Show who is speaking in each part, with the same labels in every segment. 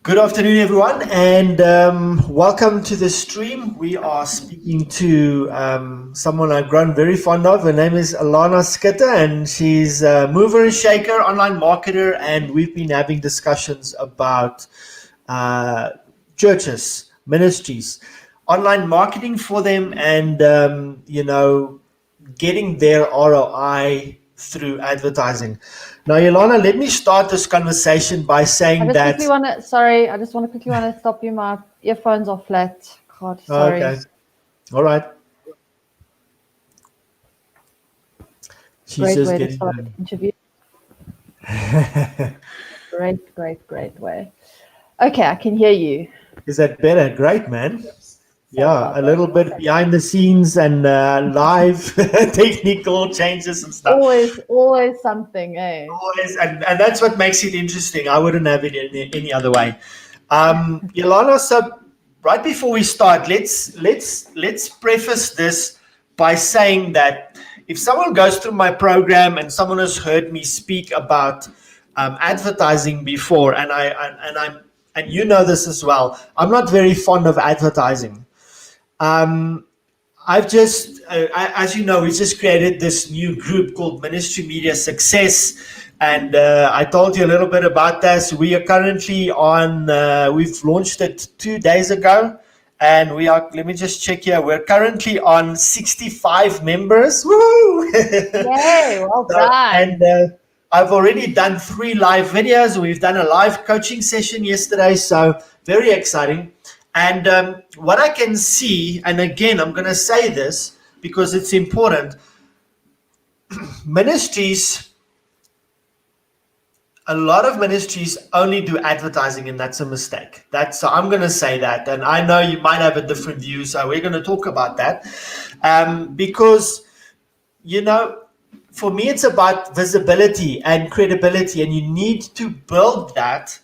Speaker 1: Good afternoon, everyone, and welcome to the stream. We are speaking to someone I've grown very fond of. Her name is Elana Schutte, and she's a mover and shaker, online marketer, and we've been having discussions about churches, ministries, online marketing for them, and getting their ROI through advertising. Now, Elana, let me start this conversation by saying that.
Speaker 2: I just want to quickly stop you. My earphones are flat. God, sorry.
Speaker 1: Okay. All right. She's
Speaker 2: Great
Speaker 1: just
Speaker 2: way to
Speaker 1: getting
Speaker 2: start the interview. Great way. Okay, I can hear you.
Speaker 1: Is that better? Great, man. Yeah, a little bit behind the scenes and live technical changes and stuff.
Speaker 2: Always something, eh?
Speaker 1: Always, and that's what makes it interesting. I wouldn't have it any other way. Elana, so right before we start, let's preface this by saying that if someone goes through my program and someone has heard me speak about advertising before, and you know this as well, I'm not very fond of advertising. I've just, as you know, we just created this new group called Ministry Media Success. And I told you a little bit about this. We are currently on, we've launched it 2 days ago. And we are, let me just check here. We're currently on 65 members. Woo!
Speaker 2: Yay, well done.
Speaker 1: And I've already done 3 live videos. We've done a live coaching session yesterday. So very exciting. And what I can see, and again, I'm going to say this because it's important, ministries, a lot of ministries only do advertising, and that's a mistake. So I'm going to say that, and I know you might have a different view, so we're going to talk about that. Because, for me, it's about visibility and credibility, and you need to build that.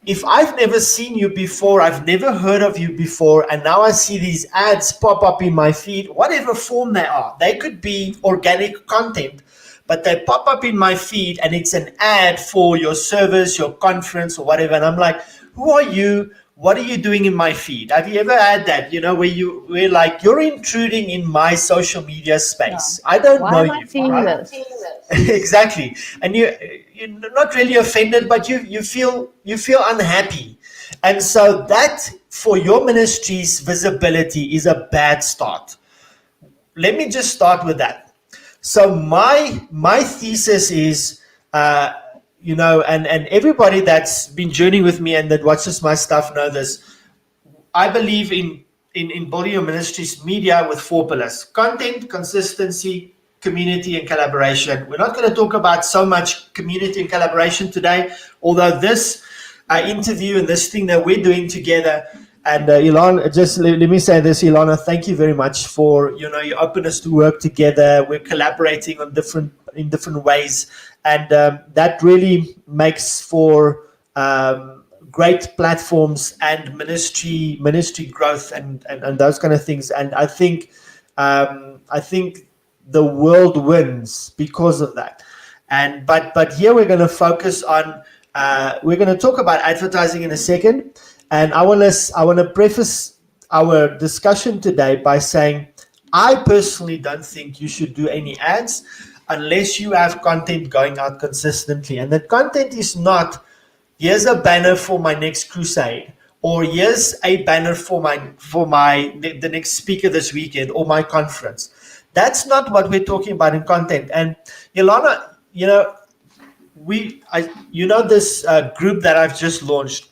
Speaker 1: If I've never seen you before, I've never heard of you before, and now I see these ads pop up in my feed, whatever form they are, they could be organic content, but they pop up in my feed and it's an ad for your service, your conference or whatever. And I'm like, who are you? What are you doing in my feed? Have you ever had that, where you're intruding in my social media space?
Speaker 2: Yeah.
Speaker 1: I don't know
Speaker 2: you. Why am I seeing this?
Speaker 1: Exactly. And you're not really offended, but you feel unhappy. And so that, for your ministry's visibility, is a bad start. Let me just start with that. So my thesis is, and everybody that's been journeying with me and that watches my stuff know this. I believe in building your ministry's media with 4 pillars: content, consistency, community, and collaboration. We're not going to talk about so much community and collaboration today, although this interview and this thing that we're doing together. And Elana, just let me say this, Elana, thank you very much for your openness to work together. We're collaborating in different ways, and that really makes for great platforms and ministry growth and those kind of things. And I think the world wins because of that. And but here we're going to focus on we're going to talk about advertising in a second. And I want to preface our discussion today by saying I personally don't think you should do any ads unless you have content going out consistently. And that content is not, here's a banner for my next crusade, or here's a banner for the next speaker this weekend or my conference. That's not what we're talking about in content. And Elana, this group that I've just launched.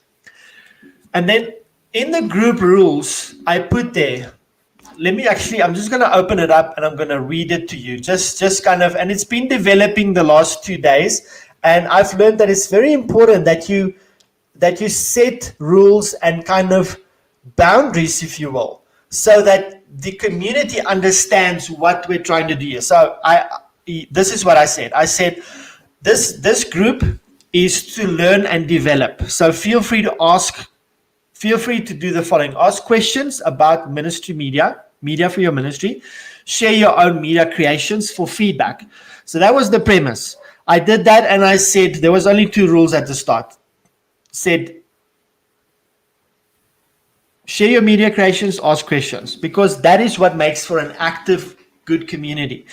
Speaker 1: And then in the group rules, I put there, I'm just going to open it up and I'm going to read it to you. Just kind of, and it's been developing the last 2 days. And I've learned that it's very important that you set rules and kind of boundaries, if you will, so that the community understands what we're trying to do here. So this is what I said. I said, this group is to learn and develop. So feel free to do the following. Ask questions about ministry media for your ministry. Share your own media creations for feedback. So that was the premise. I did that, and I said there was only 2 rules at the start. Said Share your media creations, ask questions, because that is what makes for an active, good community.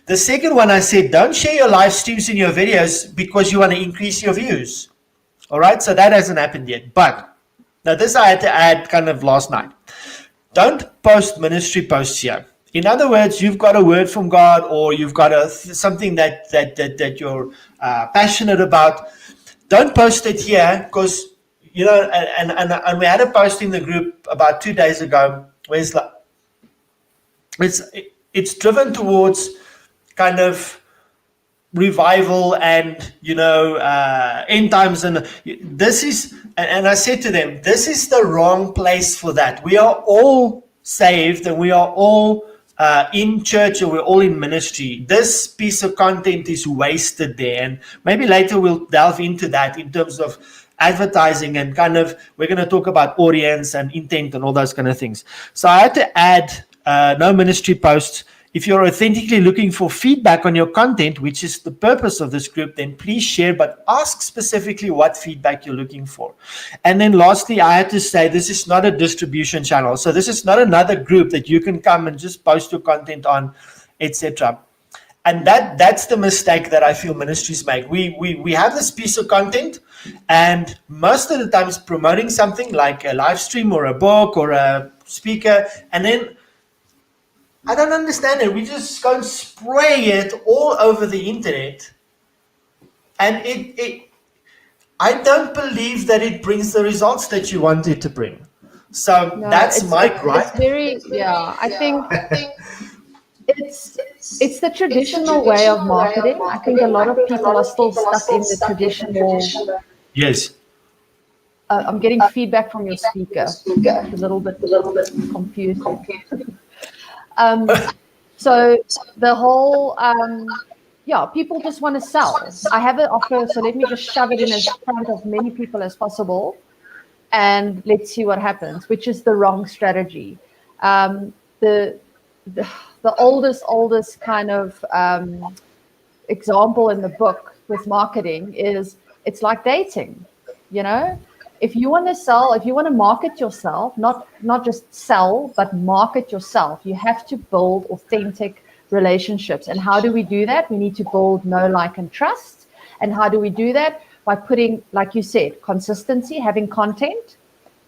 Speaker 1: The second one, I said, don't share your live streams and your videos because you want to increase your views. All right, so that hasn't happened yet. But now this I had to add kind of last night. Don't post ministry posts here. In other words, you've got a word from God, or you've got something that you're passionate about. Don't post it here, because and we had a post in the group about 2 days ago where it's it's driven towards kind of revival and end times, and this is, and I said to them, this is the wrong place for that. We are all saved and we are all in church, or we're all in ministry. This piece of content is wasted there, and maybe later we'll delve into that in terms of advertising, and kind of we're going to talk about audience and intent and all those kind of things. So I had to add no ministry posts. If you're authentically looking for feedback on your content, which is the purpose of this group, then please share, but ask specifically what feedback you're looking for. And then lastly, I had to say, this is not a distribution channel. So this is not another group that you can come and just post your content on, etc. And that's the mistake that I feel ministries make. We have this piece of content, and most of the time it's promoting something like a live stream or a book or a speaker, and then I don't understand it. We just go and spray it all over the internet, and I don't believe that it brings the results that you want it to bring. So
Speaker 2: No,
Speaker 1: that's my gripe.
Speaker 2: it's very, yeah, I think it's the traditional way of marketing. I think a lot of people are still stuck in the traditional.
Speaker 1: Yes.
Speaker 2: I'm getting feedback from your speaker. It's a little bit confusing. So the whole, people just want to sell. I have an offer, so let me just shove it in as front of many people as possible, and let's see what happens, which is the wrong strategy. The oldest kind of example in the book with marketing is, it's like dating, If you want to sell, if you want to market yourself, not just sell, but market yourself, you have to build authentic relationships. And how do we do that? We need to build know, like, and trust. And how do we do that? By putting, like you said, consistency, having content,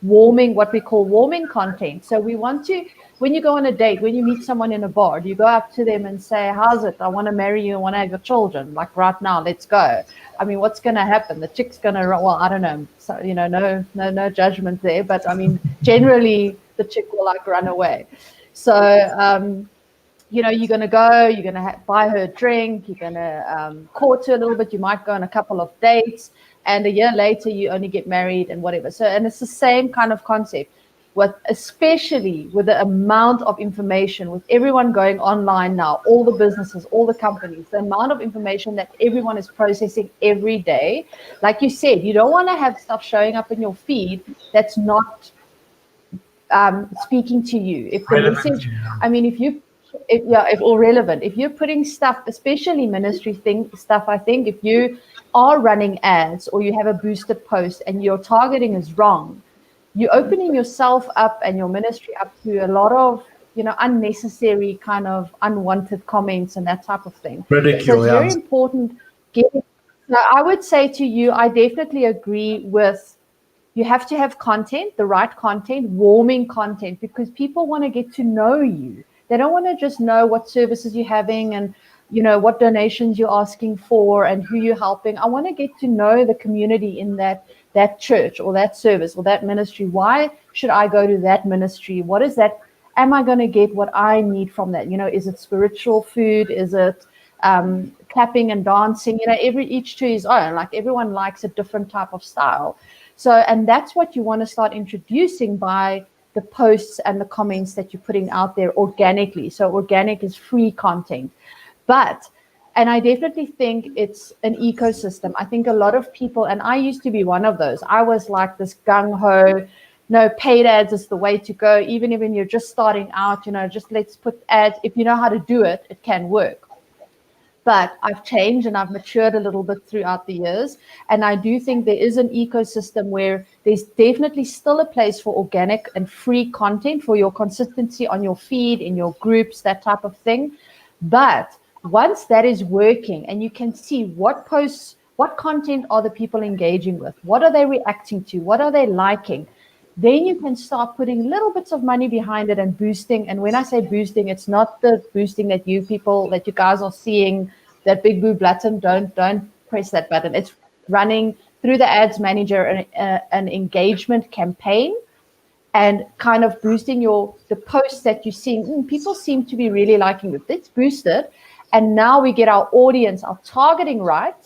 Speaker 2: what we call warming content. So we want to, when you go on a date, when you meet someone in a bar, do you go up to them and say, how's it? I want to marry you. I want to have your children. Like right now, let's go. I mean, what's going to happen? The chick's going to, well, I don't know. So, no judgment there. But I mean, generally the chick will like run away. So, you're going to go, you're going to buy her a drink, you're going to court her a little bit. You might go on a couple of dates, and a year later you only get married and whatever. So, and it's the same kind of concept, especially with the amount of information, with everyone going online now, all the businesses, all the companies, the amount of information that everyone is processing every day. Like you said, you don't want to have stuff showing up in your feed that's not speaking to you. If the message, I mean, if all relevant, if you're putting stuff, especially ministry stuff, I think if you are running ads or you have a boosted post and your targeting is wrong, you're opening yourself up and your ministry up to a lot of, unnecessary kind of unwanted comments and that type of thing.
Speaker 1: Ridicule,
Speaker 2: so it's very important. So I would say to you, I definitely agree with, you have to have content, the right content, warming content, because people want to get to know you. They don't want to just know what services you're having and, what donations you're asking for and who you're helping. I want to get to know the community in that church or that service or that ministry. Why should I go to that ministry? What is that? Am I going to get what I need from that? Is it spiritual food? Is it clapping and dancing? Each to his own. Like everyone likes a different type of style. So, and that's what you want to start introducing by the posts and the comments that you're putting out there organically. So organic is free content. And I definitely think it's an ecosystem. I think a lot of people, and I used to be one of those, I was like this gung-ho, no, paid ads is the way to go. Even when you're just starting out, just let's put ads. If you know how to do it, it can work. But I've changed and I've matured a little bit throughout the years. And I do think there is an ecosystem where there's definitely still a place for organic and free content for your consistency on your feed, in your groups, that type of thing. But once that is working and you can see what posts, what content are the people engaging with, what are they reacting to, what are they liking, then you can start putting little bits of money behind it and boosting. And when I say boosting, it's not the boosting that you guys are seeing, that big blue button. Don't press that button. It's running through the ads manager an engagement campaign and kind of boosting the posts that you're seeing. People seem to be really liking it. Let's boost it. And now we get our audience, our targeting right.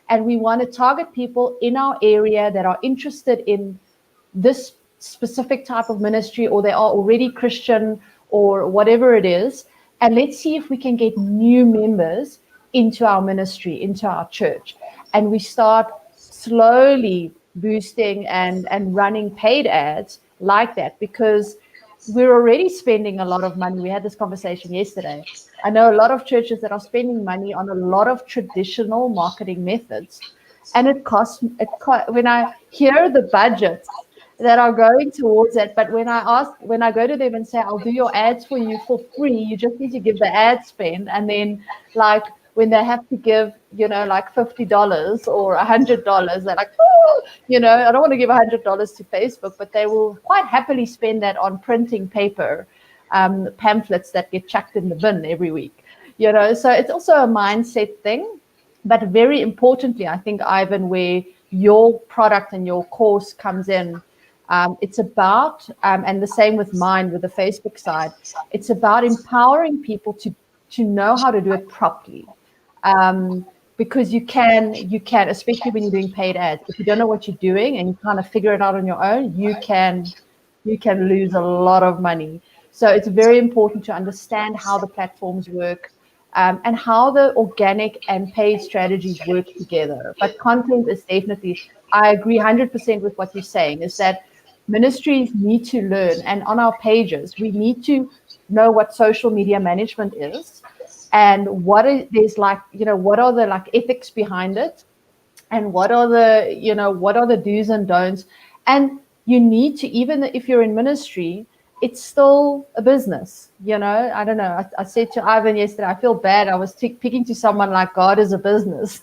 Speaker 2: And we want to target people in our area that are interested in this specific type of ministry, or they are already Christian or whatever it is. And let's see if we can get new members into our ministry, into our church. And we start slowly boosting and running paid ads like that, because we're already spending a lot of money. We had this conversation yesterday. I know a lot of churches that are spending money on a lot of traditional marketing methods. And it costs, when I hear the budgets that are going towards it, but when I go to them and say, I'll do your ads for you for free, you just need to give the ad spend. And then like when they have to give, like $50 or $100, they're like, oh, I don't want to give $100 to Facebook, but they will quite happily spend that on printing paper, pamphlets that get chucked in the bin every week, so it's also a mindset thing. But very importantly, I think, Ivan, where your product and your course comes in, it's about, and the same with mine, with the Facebook side, it's about empowering people to know how to do it properly. Because you can, especially when you're doing paid ads, if you don't know what you're doing and you kind of figure it out on your own, you can lose a lot of money. So it's very important to understand how the platforms work, and how the organic and paid strategies work together. But content is definitely, I agree 100% with what you're saying, is that ministries need to learn, and on our pages, we need to know what social media management is, and what are the ethics behind it, and what are the do's and don'ts. And you need to, even if you're in ministry, it's still a business. I don't know. I said to Ivan yesterday, I feel bad. I was picking to someone like God is a business.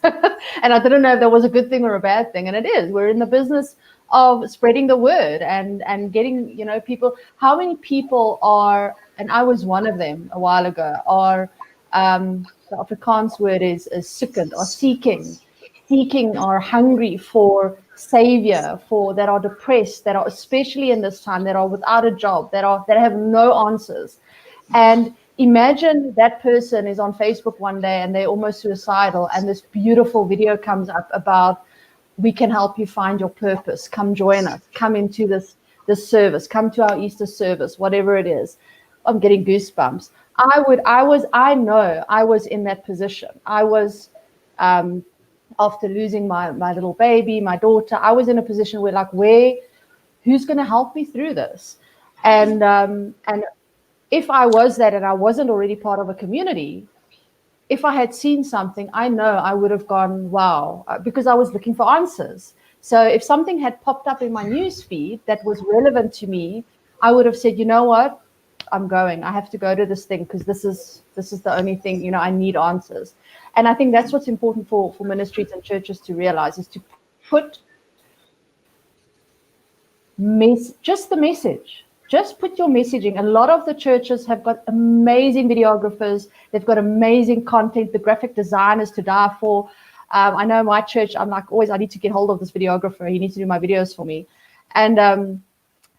Speaker 2: And I didn't know if that was a good thing or a bad thing. And it is. We're in the business of spreading the word and getting, people. How many people are, and I was one of them a while ago, are, the Afrikaans word is soekend, or seeking, or hungry for savior, that are depressed, that are, especially in this time, that are without a job, that have no answers. And imagine that person is on Facebook one day and they're almost suicidal, and this beautiful video comes up about, we can help you find your purpose. Come join us. Come into this service. Come to our Easter service, whatever it is. I'm getting goosebumps. I know I was in that position. I was, after losing my little baby, my daughter, I was in a position where, who's going to help me through this? And if I was that and I wasn't already part of a community, if I had seen something, I know I would have gone, wow, because I was looking for answers. So if something had popped up in my news feed that was relevant to me, I would have said, you know what, I'm going. I have to go to this thing because this is the only thing, I need answers. And I think that's what's important for ministries and churches to realize, is to put just the message. Just put your messaging. A lot of the churches have got amazing videographers. They've got amazing content. The graphic designers to die for. I know my church, I'm like always, I need to get hold of this videographer. He needs to do my videos for me. And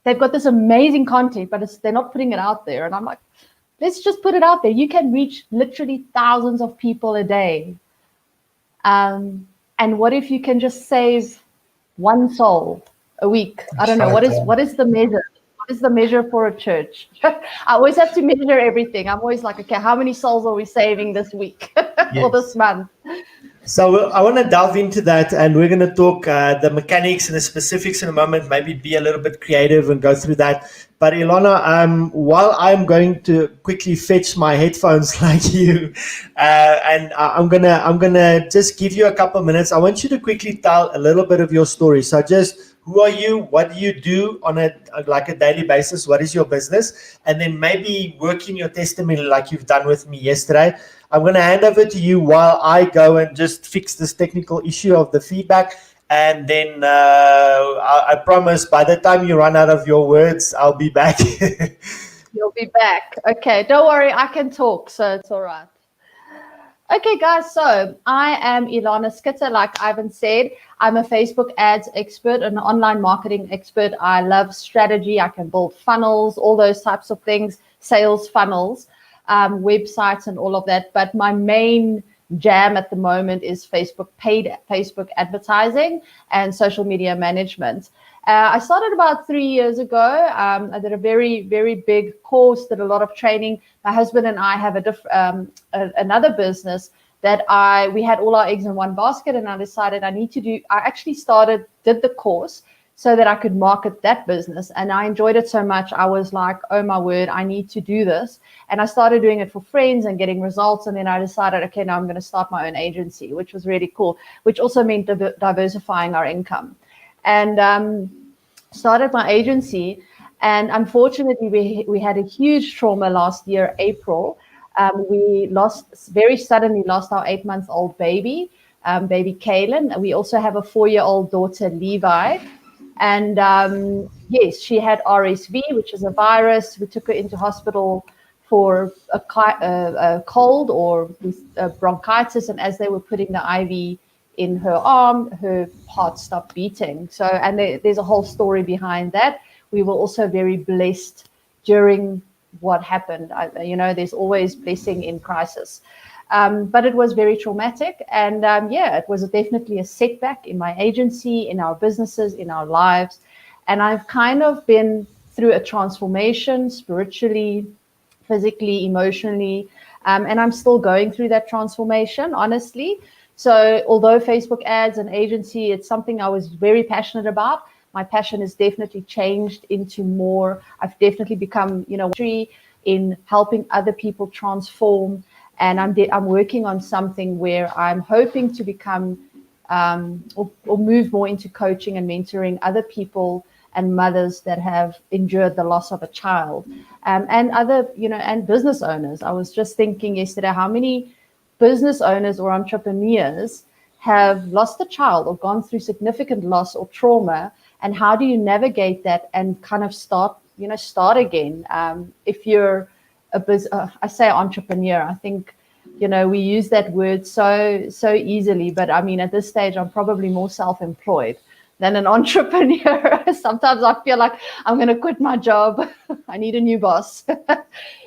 Speaker 2: they've got this amazing content, but they're not putting it out there. And I'm like, let's just put it out there. You can reach literally thousands of people a day. And what if you can just save one soul a week? I don't know. What is the measure? What is the measure for a church? I always have to measure everything. I'm always like, okay, how many souls are we saving this week or this month?
Speaker 1: So I want to delve into that, and we're going to talk the mechanics and the specifics in a moment, maybe be a little bit creative and go through that. But Ilana, while I'm going to quickly fetch my headphones like you, and I'm gonna just give you a couple of minutes. I want you to quickly tell a little bit of your story. So just who are you? What do you do on a daily basis? What is your business? And then maybe work in your testimony like you've done with me yesterday. I'm going to hand over to you while I go and just fix this technical issue of the feedback. And then I promise by the time you run out of your words, I'll be back.
Speaker 2: You'll be back. Okay, don't worry, I can talk, so it's all right. Okay, guys, so I am Elana Schutte. Like Ivan said, I'm a Facebook ads expert, an online marketing expert. I love strategy. I can build funnels, all those types of things, sales funnels, websites and all of that. But my main jam at the moment is paid Facebook advertising and social media management. I started about 3 years ago. I did a very, very big course, did a lot of training. My husband and I have another business that we had all our eggs in one basket, and I decided I actually did the course so that I could market that business. And I enjoyed it so much. I was like, oh my word, I need to do this. And I started doing it for friends and getting results. And then I decided, okay, now I'm going to start my own agency, which was really cool, which also meant diversifying our income. And started my agency. And unfortunately, we had a huge trauma last year, April. We very suddenly lost our 8-month-old baby, baby Kaylin. We also have a 4-year-old daughter, Levi. And yes, she had RSV, which is a virus. We took her into hospital for a cold or bronchitis. And as they were putting the IV in her arm, her heart stopped beating. So, and there's a whole story behind that. We were also very blessed during what happened. There's always blessing in crisis. But it was very traumatic. And it was definitely a setback in my agency, in our businesses, in our lives. And I've kind of been through a transformation spiritually, physically, emotionally. And I'm still going through that transformation, honestly. So although Facebook ads and agency, it's something I was very passionate about. My passion has definitely changed into more. I've definitely become, in helping other people transform. And I'm working on something where I'm hoping to become or move more into coaching and mentoring other people and mothers that have endured the loss of a child, and other, and business owners. I was just thinking yesterday, how many business owners or entrepreneurs have lost a child or gone through significant loss or trauma, and how do you navigate that and kind of start again? If you're I say entrepreneur, I think, we use that word so easily, but I mean, at this stage, I'm probably more self-employed than an entrepreneur. Sometimes I feel like I'm going to quit my job. I need a new boss.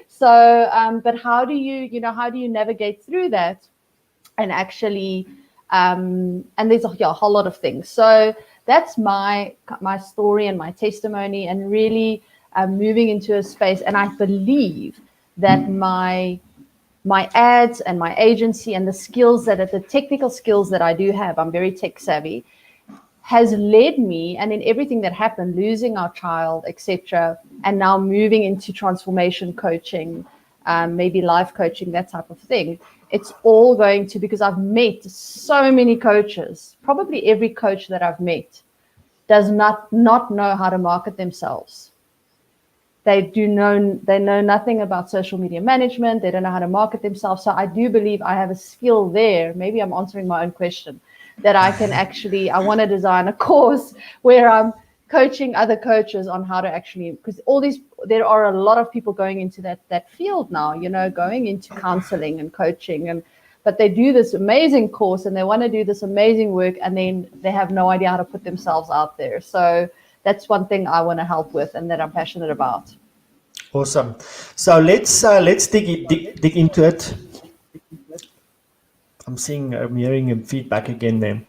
Speaker 2: So, but how do you navigate through that? And actually, and there's a whole lot of things. So that's my story and my testimony, and really moving into a space. And I believe that my ads and my agency and the technical skills that I do have, I'm very tech savvy, has led me, and in everything that happened, losing our child, etc., and now moving into transformation coaching, maybe life coaching, that type of thing. It's all going to, because I've met so many coaches, probably every coach that I've met does not know how to market themselves. They know nothing about social media management. They don't know how to market themselves. So I do believe I have a skill there. Maybe I'm answering my own question, that I can actually, I want to design a course where I'm coaching other coaches on how to actually, because there are a lot of people going into that field now, going into counseling and coaching, but they do this amazing course and they want to do this amazing work, and then they have no idea how to put themselves out there. So that's one thing I want to help with and that I'm passionate about.
Speaker 1: Awesome. So let's dig into it. I'm hearing feedback again then.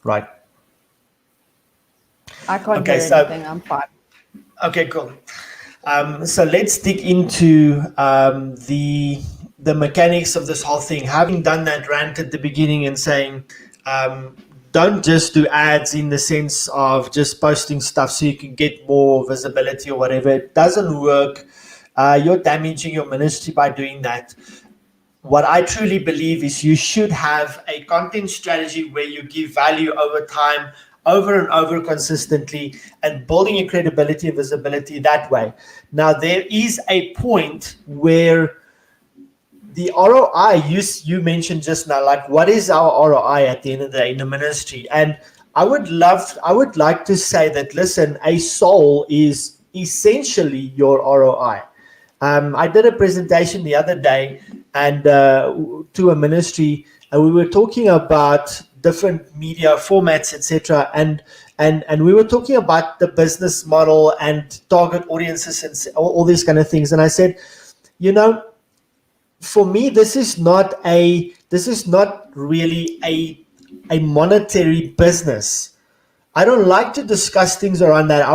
Speaker 1: Right.
Speaker 2: I can't hear anything. I'm fine.
Speaker 1: Okay, cool. So let's dig into the mechanics of this whole thing. Having done that rant at the beginning and saying don't just do ads in the sense of just posting stuff so you can get more visibility or whatever. It doesn't work. You're damaging your ministry by doing that. What I truly believe is you should have a content strategy where you give value over time, over and over consistently, and building your credibility and visibility that way. Now, there is a point where the ROI you mentioned just now, like what is our ROI at the end of the day in the ministry? And I would like to say that, listen, a soul is essentially your ROI. I did a presentation the other day and to a ministry, and we were talking about different media formats, etc. And we were talking about the business model and target audiences and all these kind of things. And I said, for me, this is not really a monetary business. I don't like to discuss things around that.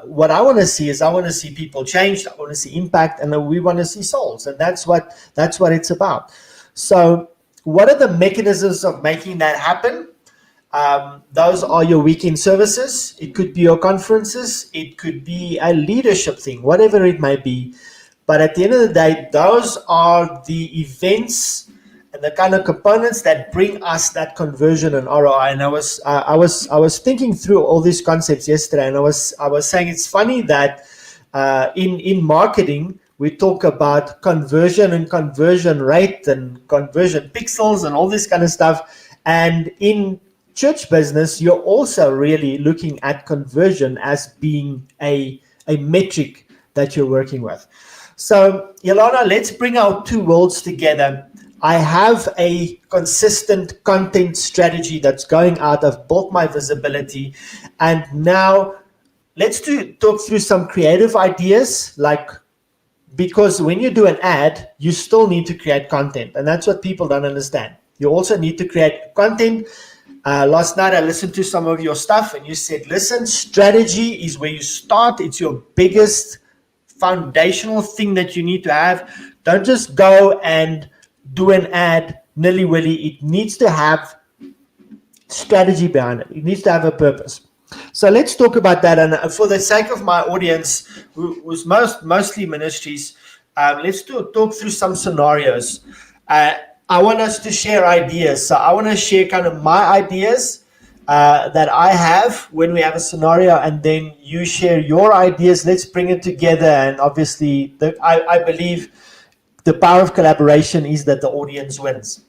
Speaker 1: What I want to see is I want to see people changed. I want to see impact, and we want to see souls, and that's what it's about. So, what are the mechanisms of making that happen? Those are your weekend services. It could be your conferences. It could be a leadership thing, whatever it may be. But at the end of the day, those are the events and the kind of components that bring us that conversion and ROI. And I was thinking through all these concepts yesterday, and I was saying it's funny that in marketing we talk about conversion and conversion rate and conversion pixels and all this kind of stuff, and in church business you're also really looking at conversion as being a metric that you're working with. So, Elana, let's bring our two worlds together. I have a consistent content strategy that's going out. I've built my visibility. And now let's talk through some creative ideas, because when you do an ad, you still need to create content. And that's what people don't understand. You also need to create content. Last night, I listened to some of your stuff, and you said, listen, strategy is where you start. It's your biggest foundational thing that you need to have. Don't just go and do an ad nilly-willy. It needs to have strategy behind it. It needs to have a purpose. So let's talk about that. And for the sake of my audience, who's mostly ministries, let's talk through some scenarios. I want us to share ideas. So I want to share kind of my ideas that I have when we have a scenario, and then you share your ideas. Let's bring it together. And obviously, I believe the power of collaboration is that the audience wins.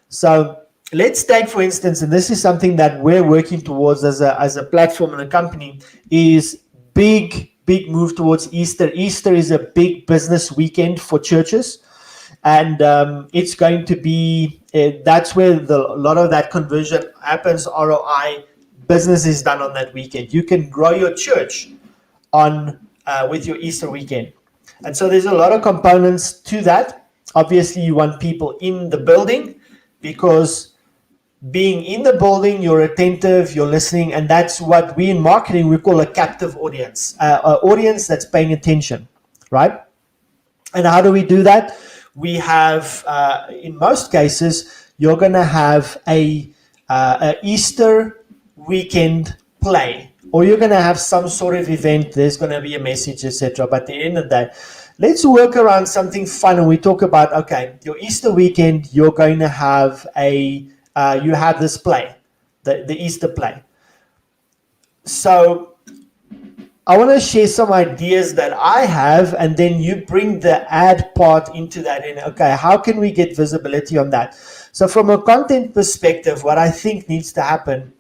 Speaker 1: So let's take, for instance, and this is something that we're working towards as a platform and a company, is big move towards Easter. Easter is a big business weekend for churches. And it's going to be, that's where a lot of that conversion happens. ROI business is done on that weekend. You can grow your church with your Easter weekend. And so there's a lot of components to that. Obviously, you want people in the building, because being in the building, you're attentive, you're listening, and that's what we in marketing, we call a captive audience, an audience that's paying attention, right? And how do we do that? We have, in most cases, you're going to have a Easter weekend play, or you're going to have some sort of event. There's going to be a message, etc. But at the end of the day, let's work around something fun. And we talk about, okay, your Easter weekend, you're going to have you have this play, the Easter play. So I want to share some ideas that I have, and then you bring the ad part into that. And okay, how can we get visibility on that? So from a content perspective, what I think needs to happen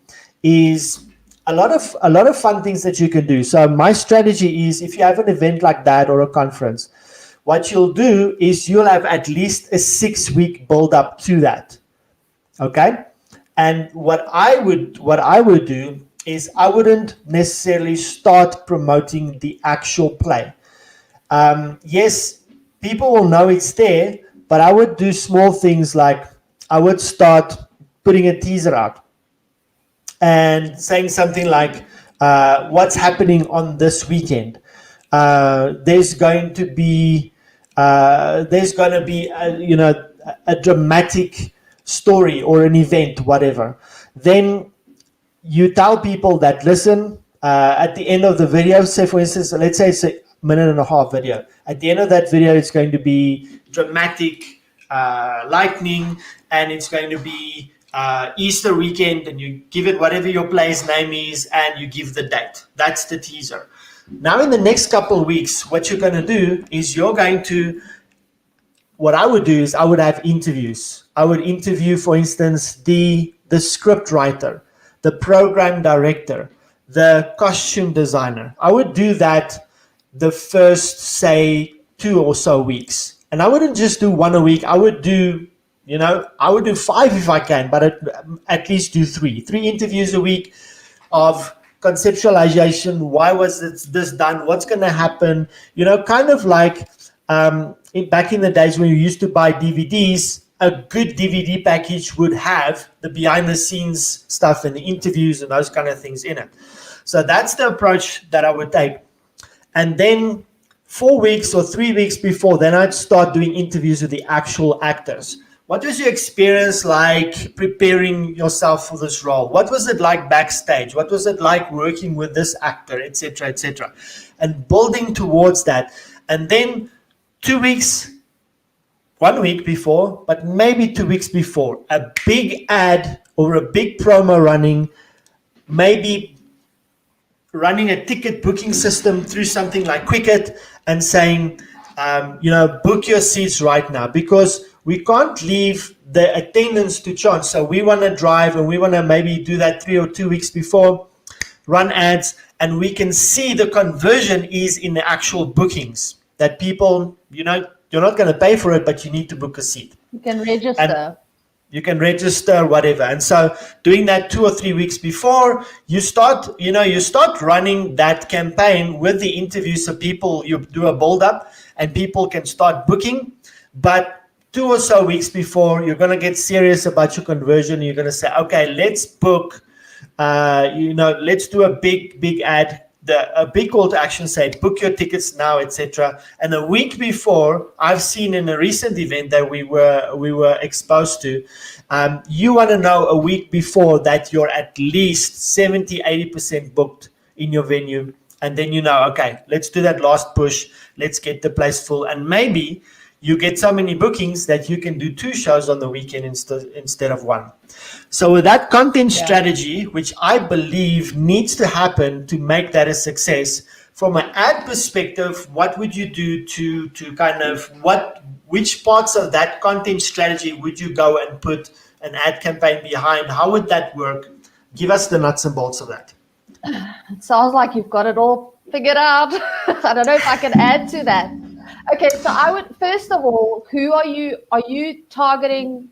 Speaker 1: is a lot of fun things that you can do. So my strategy is, if you have an event like that or a conference, what you'll do is you'll have at least a 6-week build up to that. Okay? And what I would do is I wouldn't necessarily start promoting the actual play. Yes, people will know it's there, but I would do small things like I would start putting a teaser out and saying something like, what's happening on this weekend? There's going to be a dramatic story or an event, whatever. Then you tell people that, listen, at the end of the video, say for instance, let's say it's a minute and a half video. At the end of that video, it's going to be dramatic lightning, and it's going to be Easter weekend, and you give it whatever your play's name is, and you give the date. That's the teaser. Now, in the next couple of weeks, what you're going to do is what I would do is I would have interviews. I would interview, for instance, the script writer, the program director, the costume designer. I would do that the first, say, 2 or so weeks. And I wouldn't just do one a week. I would do, I would do 5 if I can, but at least do 3. 3 interviews a week of conceptualization. Why was this done? What's going to happen? Kind of like back in the days when you used to buy DVDs, a good DVD package would have the behind the scenes stuff and the interviews and those kind of things in it. So that's the approach that I would take. And then 4 weeks or 3 weeks before, then I'd start doing interviews with the actual actors. What was your experience like preparing yourself for this role? What was it like backstage? What was it like working with this actor, etc., etc., and building towards that? And then 2 weeks, 1 week before, but maybe 2 weeks before, a big ad or a big promo running, maybe running a ticket booking system through something like Quicket and saying, book your seats right now, because we can't leave the attendance to chance. So we want to drive, and we want to maybe do that 3 or 2 weeks before, run ads, and we can see the conversion is in the actual bookings, that people, you're not going to pay for it, but you need to book a seat.
Speaker 2: You can register.
Speaker 1: And you can register, whatever. And so doing that 2 or 3 weeks before, you start running that campaign with the interviews, so people, you do a build up and people can start booking. But 2 or so weeks before, you're going to get serious about your conversion. You're going to say, okay, let's book, let's do a big ad, a big call to action, say book your tickets now, etc. And a week before, I've seen in a recent event that we were exposed to, you want to know a week before that you're at least 70-80% booked in your venue, and then okay, let's do that last push, let's get the place full, and maybe you get so many bookings that you can do 2 shows on the weekend instead of 1. So with that content strategy, which I believe needs to happen to make that a success, from an ad perspective, what would you do to kind of which parts of that content strategy would you go and put an ad campaign behind? How would that work? Give us the nuts and bolts of that.
Speaker 2: It sounds like you've got it all figured out. I don't know if I can add to that. Okay, so I would, first of all, who are you? Are you targeting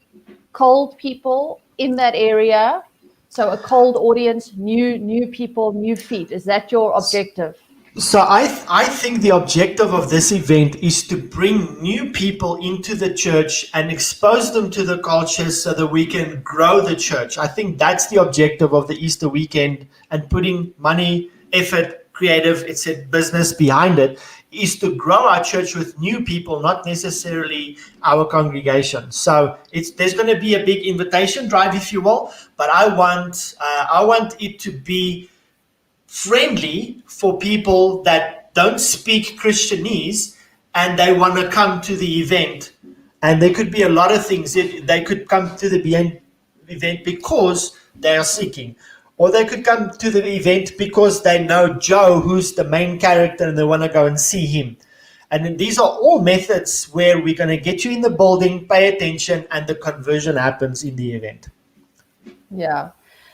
Speaker 2: cold people in that area? So a cold audience, new people, new feet. Is that your objective?
Speaker 1: So I think the objective of this event is to bring new people into the church and expose them to the culture so that we can grow the church. I think that's the objective of the Easter weekend, and putting money, effort, creative, etc., business behind it, is to grow our church with new people, not necessarily our congregation. So there's going to be a big invitation drive, if you will, but I want it to be friendly for people that don't speak Christianese and they want to come to the event. And there could be a lot of things. They could come to the event because they are seeking. Or they could come to the event because they know Joe, who's the main character, and they want to go and see him. And these are all methods where we're going to get you in the building, pay attention, and the conversion happens in the event.
Speaker 2: Yeah.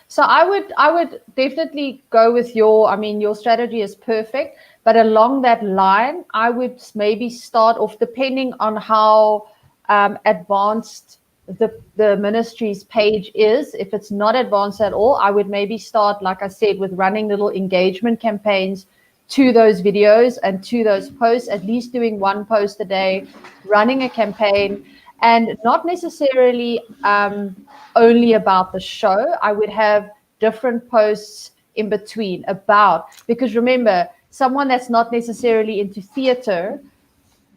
Speaker 2: So I would definitely go with your strategy is perfect, but along that line, I would maybe start off, depending on how advanced the ministry's page is. If it's not advanced at all, I would maybe start, like I said, with running little engagement campaigns to those videos and to those posts, at least doing 1 post a day, running a campaign, and not necessarily only about the show. I would have different posts in between because remember, someone that's not necessarily into theater,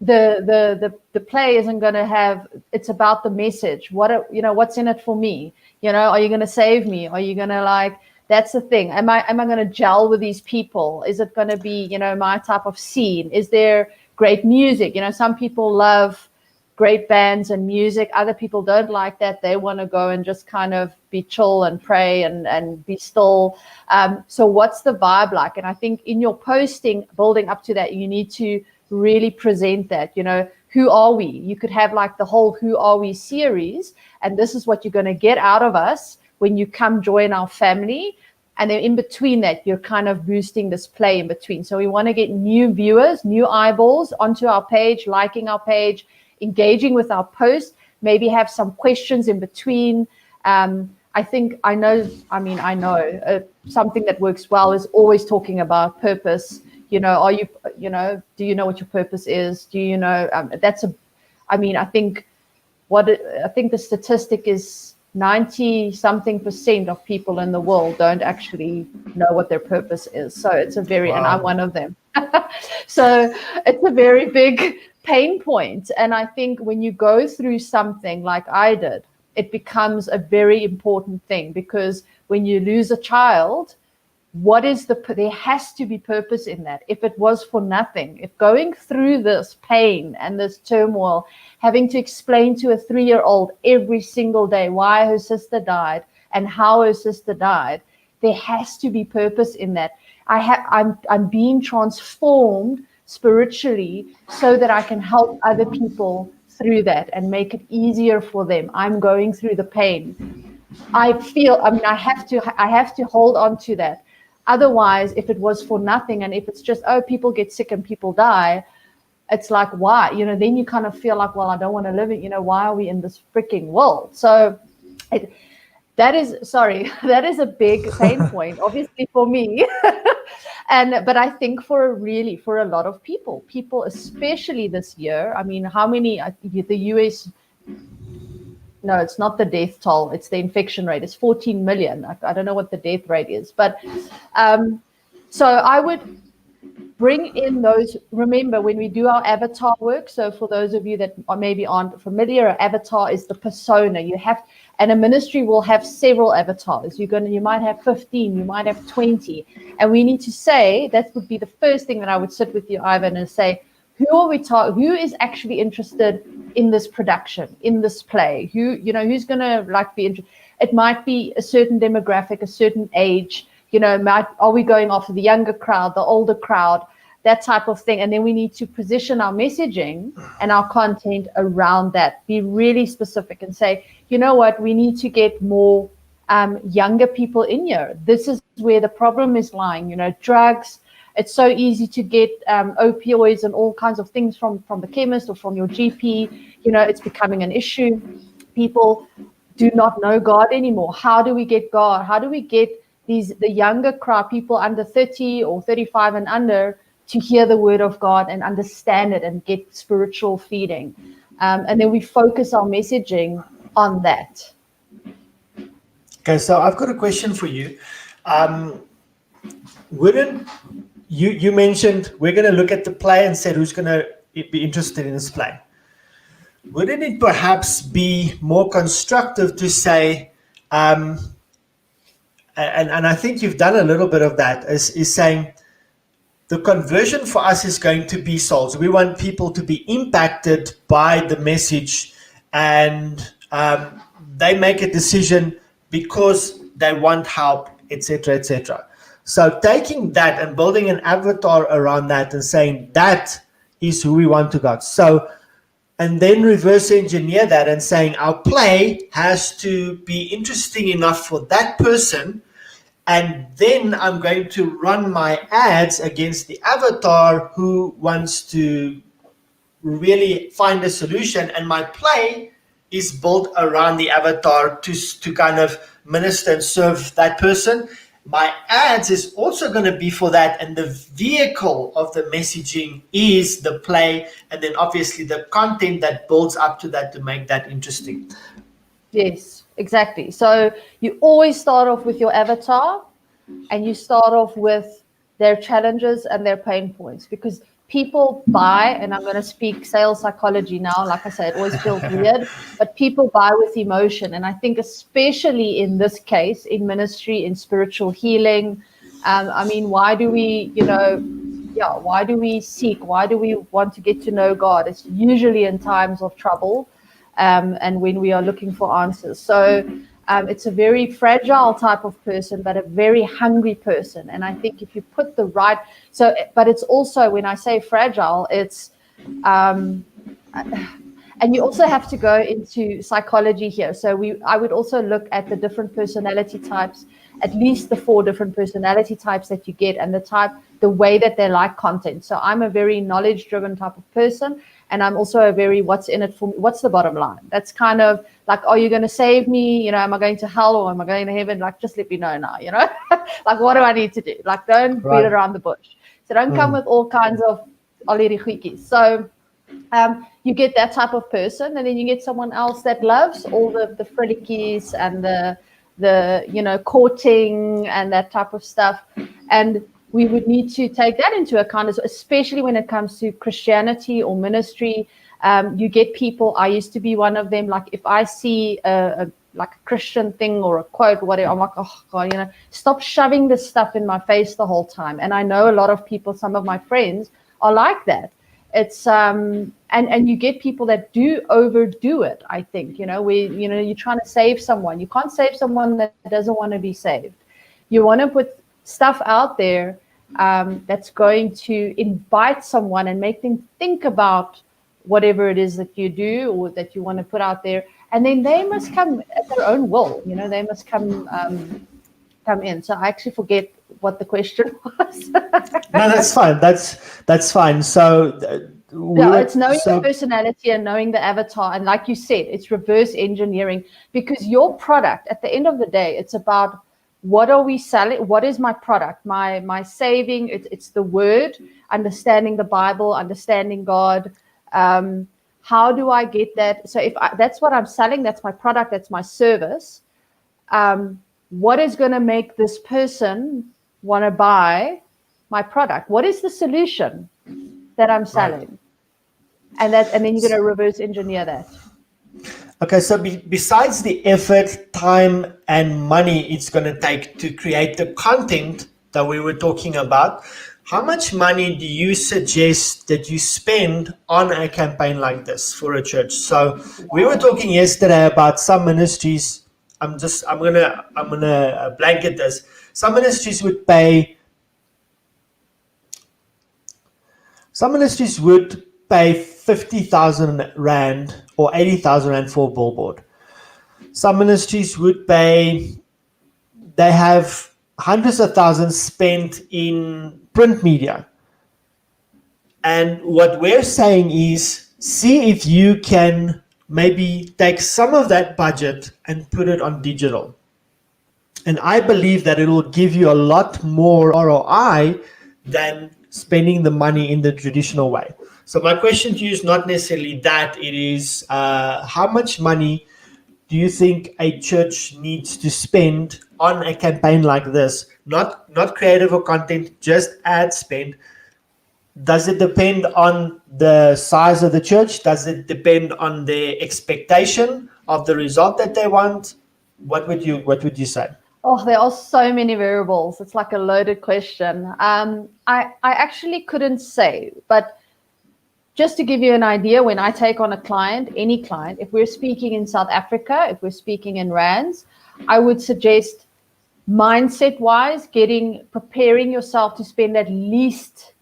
Speaker 2: the play isn't going to have, it's about the message. What's in it for me? Are you going to save me? Are you going to That's the thing. Am I going to gel with these people? Is it going to be, my type of scene? Is there great music? Some people love great bands and music. Other people don't like that. They want to go and just kind of be chill and pray and be still. So what's the vibe like? And I think in your posting, building up to that, you need to really present that, who are we? You could have like the whole Who Are We series, and this is what you're going to get out of us when you come join our family. And then in between that, you're kind of boosting this play in between. So we want to get new viewers, new eyeballs onto our page, liking our page, engaging with our post, maybe have some questions in between. I know something that works well is always talking about purpose. Do you know what your purpose is? Do you know, I think the statistic is 90 something % of people in the world don't actually know what their purpose is. So it's and I'm one of them. So it's a very big pain point. And I think when you go through something like I did, it becomes a very important thing, because when you lose a child, there has to be purpose in that. If it was for nothing, if going through this pain and this turmoil, having to explain to a 3-year-old every single day why her sister died and how her sister died, there has to be purpose in that. I'm being transformed spiritually so that I can help other people through that and make it easier for them. I'm going through the pain. I have to hold on to that. Otherwise, if it was for nothing, and if it's just, people get sick and people die, it's like, why? Then you kind of feel like, well, I don't want to live it. Why are we in this freaking world? So that is a big pain point, obviously for me. But I think for a lot of people, especially this year, how many, the US, no, it's not the death toll, it's the infection rate. It's 14 million. I don't know what the death rate is. But so I would bring in those. Remember, when we do our avatar work, so for those of you that maybe aren't familiar, an avatar is the persona. And a ministry will have several avatars. You might have 15, you might have 20. And we need to say, that would be the first thing that I would sit with you, Ivan, and say, who is actually interested in this production, in this play? Who's going to be interested? It might be a certain demographic, a certain age, are we going after the younger crowd, the older crowd, that type of thing. And then we need to position our messaging and our content around that, be really specific and say, you know what, we need to get more younger people in here. This is where the problem is lying, drugs. It's so easy to get opioids and all kinds of things from the chemist or from your GP. It's becoming an issue. People do not know God anymore. How do we get God? How do we get the younger crowd, people under 30 or 35 and under, to hear the word of God and understand it and get spiritual feeding? And then we focus our messaging on that.
Speaker 1: Okay, so I've got a question for you. You mentioned we're going to look at the play and said who's going to be interested in this play. Wouldn't it perhaps be more constructive to say, and I think you've done a little bit of that, is saying the conversion for us is going to be souls. We want people to be impacted by the message, and they make a decision because they want help, etc., etc. So taking that and building an avatar around that and saying that is who we want to go. So, and then reverse engineer that and saying our play has to be interesting enough for that person. And then I'm going to run my ads against the avatar who wants to really find a solution. And my play is built around the avatar to kind of minister and serve that person. My ads is also going to be for that, and the vehicle of the messaging is the play, and then obviously the content that builds up to that to make that interesting.
Speaker 2: Yes, exactly. So you always start off with your avatar, and you start off with their challenges and their pain points, because people buy, and I'm going to speak sales psychology now. Like I said, it always feels weird, but people buy with emotion. And I think especially in this case, in ministry, in spiritual healing, I mean, why do we, why do we seek? Why do we want to get to know God? It's usually in times of trouble, and when we are looking for answers. So it's a very fragile type of person, but a very hungry person. And I think if you put the right, but it's also, when I say fragile, it's, and you also have to go into psychology here. So I would also look at the different personality types, at least the 4 different personality types that you get, and the way that they like content. So I'm a very knowledge-driven type of person, and I'm also a very what's in it for me, what's the bottom line? That's kind of like, are you going to save me? Am I going to hell or am I going to heaven? Like, just let me know now, like, what do I need to do? Like, don't beat it around the bush. So don't come with all kinds of aliriguikis. So you get that type of person, and then you get someone else that loves all the frillikies and the courting and that type of stuff. And we would need to take that into account, especially when it comes to Christianity or ministry. You get people, I used to be one of them, like if I see a Christian thing or a quote, whatever, I'm like, oh God, stop shoving this stuff in my face the whole time. And I know a lot of people, some of my friends are like that. It's and you get people that do overdo it, I think, where you're trying to save someone. You can't save someone that doesn't want to be saved. You want to put stuff out there that's going to invite someone and make them think about whatever it is that you do or that you want to put out there, and then they must come at their own will. They must come in. So I actually forget what the question was.
Speaker 1: No, that's fine. That's fine. So
Speaker 2: it's knowing the personality and knowing the avatar, and like you said, it's reverse engineering, because your product, at the end of the day, it's about what are we selling? What is my product? My saving? It's the word, understanding the Bible, understanding God. How do I get that? So that's what I'm selling, that's my product, that's my service. What is going to make this person want to buy my product? What is the solution that I'm selling? Right. And then you're going to reverse engineer that.
Speaker 1: Okay, so besides the effort, time, and money it's going to take to create the content that we were talking about, how much money do you suggest that you spend on a campaign like this for a church? So we were talking yesterday about some ministries. I'm gonna blanket this. Some ministries would pay 50,000 rand or 80,000 rand for a billboard. Some ministries would pay, they have hundreds of thousands spent in print media. And what we're saying is, see if you can maybe take some of that budget and put it on digital. And I believe that it will give you a lot more ROI than spending the money in the traditional way. So my question to you is not necessarily that, it is how much money do you think a church needs to spend on a campaign like this? Not creative or content, just ad spend. Does it depend on the size of the church? Does it depend on their expectation of the result that they want? What would you say?
Speaker 2: Oh, there are so many variables. It's like a loaded question. I actually couldn't say, but just to give you an idea, when I take on a client, any client, if we're speaking in South Africa, if we're speaking in rands, I would suggest mindset-wise, preparing yourself to spend at least,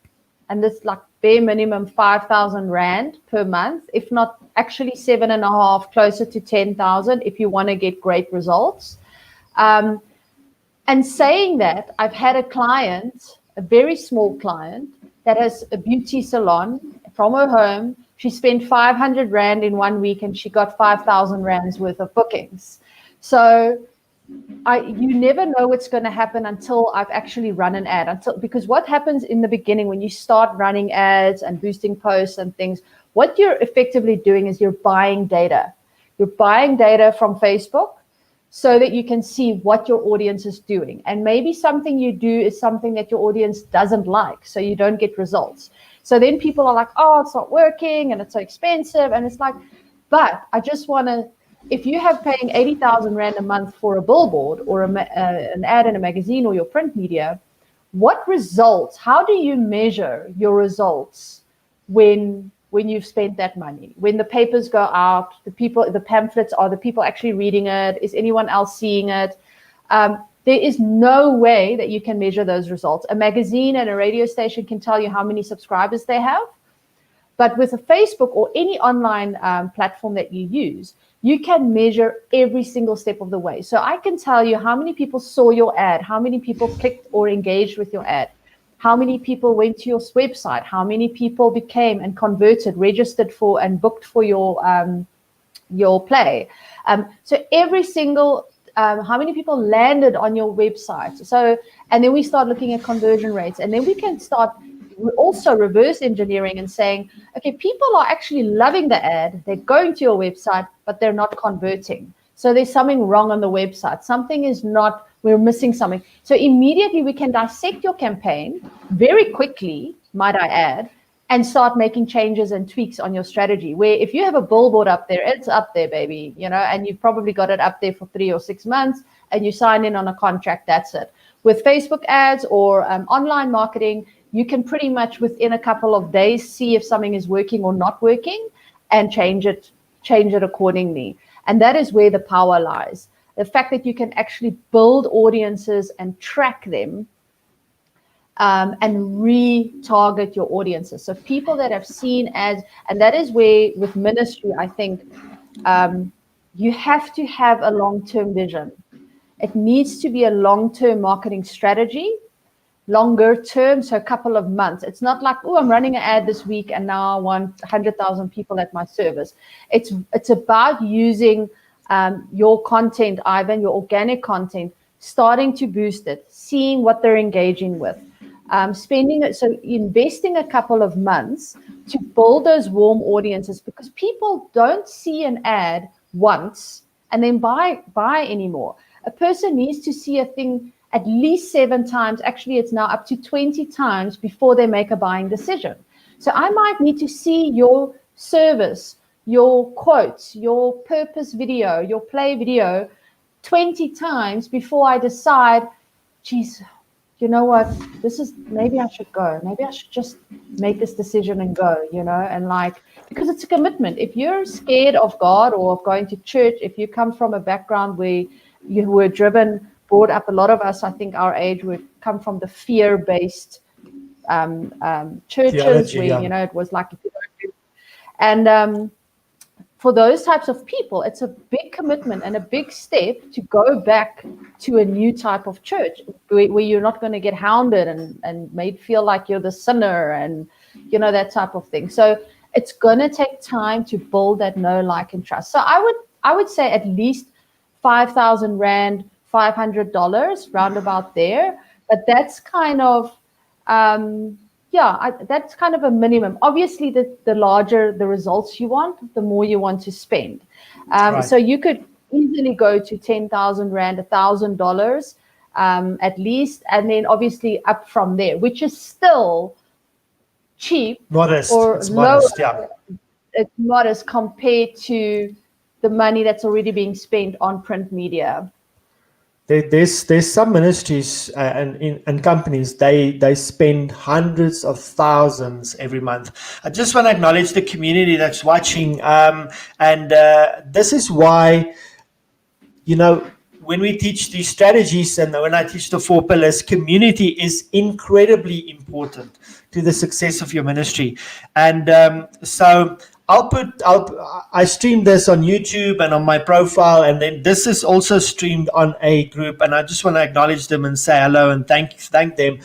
Speaker 2: and this like bare minimum 5,000 rand per month, if not actually 7.5, closer to 10,000 if you want to get great results. And saying that, I've had a client, a very small client, that has a beauty salon from her home. She spent 500 rand in 1 week and she got 5,000 rands worth of bookings. So you never know what's going to happen until I've actually run an ad. Because what happens in the beginning when you start running ads and boosting posts and things, what you're effectively doing is you're buying data. You're buying data from Facebook so that you can see what your audience is doing. And maybe something you do is something that your audience doesn't like, so you don't get results. So then people are like, oh, it's not working and it's so expensive. And it's like, but I just want to, if you have paying 80,000 Rand a month for a billboard or an ad in a magazine or your print media, what results, how do you measure your results when you've spent that money? When the papers go out, the pamphlets, are the people actually reading it? Is anyone else seeing it? There is no way that you can measure those results. A magazine and a radio station can tell you how many subscribers they have. But with a Facebook or any online platform that you use, you can measure every single step of the way. So I can tell you how many people saw your ad, how many people clicked or engaged with your ad, how many people went to your website, how many people became and converted, registered for and booked for your play. So every single, how many people landed on your website. So, and then we start looking at conversion rates, and then we can start also reverse engineering and saying, okay, people are actually loving the ad, they're going to your website, but they're not converting. So there's something wrong on the website. Something is not, we're missing something. So immediately we can dissect your campaign very quickly, might I add, and start making changes and tweaks on your strategy. Where if you have a billboard up there, it's up there, baby, and you've probably got it up there for 3 or 6 months and you sign in on a contract, that's it. With Facebook ads or online marketing, you can pretty much within a couple of days see if something is working or not working and change it accordingly. And that is where the power lies. The fact that you can actually build audiences and track them and retarget your audiences. So people that have seen ads, and that is where with ministry, I think you have to have a long-term vision. It needs to be a long-term marketing strategy. Longer term, so a couple of months. It's not like, oh, I'm running an ad this week and now I want 100,000 people at my service. It's about using your content, Ivan, your organic content, starting to boost it, seeing what they're engaging with, investing a couple of months to build those warm audiences, because people don't see an ad once and then buy anymore. A person needs to see a thing at least 7 times, actually it's now up to 20 times before they make a buying decision. So I might need to see your service, your quotes, your purpose video, your play video 20 times before I decide, geez, you know what, maybe I should go. Maybe I should just make this decision and go, and because it's a commitment. If you're scared of God or of going to church, if you come from a background where you were brought up, a lot of us, I think our age, would come from the fear-based churches
Speaker 1: theology,
Speaker 2: where, it was like, if you don't do. And for those types of people, it's a big commitment and a big step to go back to a new type of church where you're not going to get hounded and made feel like you're the sinner and, that type of thing. So it's going to take time to build that know, like, and trust. So I would say at least 5,000 Rand, $500, roundabout there. But that's kind of, that's kind of a minimum. Obviously, the larger the results you want, the more you want to spend. Right. So you could easily go to 10,000 Rand, $1,000 at least, and then obviously up from there, which is still cheap.
Speaker 1: Modest.
Speaker 2: Or
Speaker 1: it's
Speaker 2: lower.
Speaker 1: Modest, yeah.
Speaker 2: It's modest compared to the money that's already being spent on print media.
Speaker 1: There's some ministries and companies, they spend hundreds of thousands every month. I just want to acknowledge the community that's watching, and this is why, when we teach these strategies and when I teach the 4 pillars, community is incredibly important to the success of your ministry. And so I stream this on YouTube and on my profile, and then this is also streamed on a group, and I just want to acknowledge them and say hello and thank them.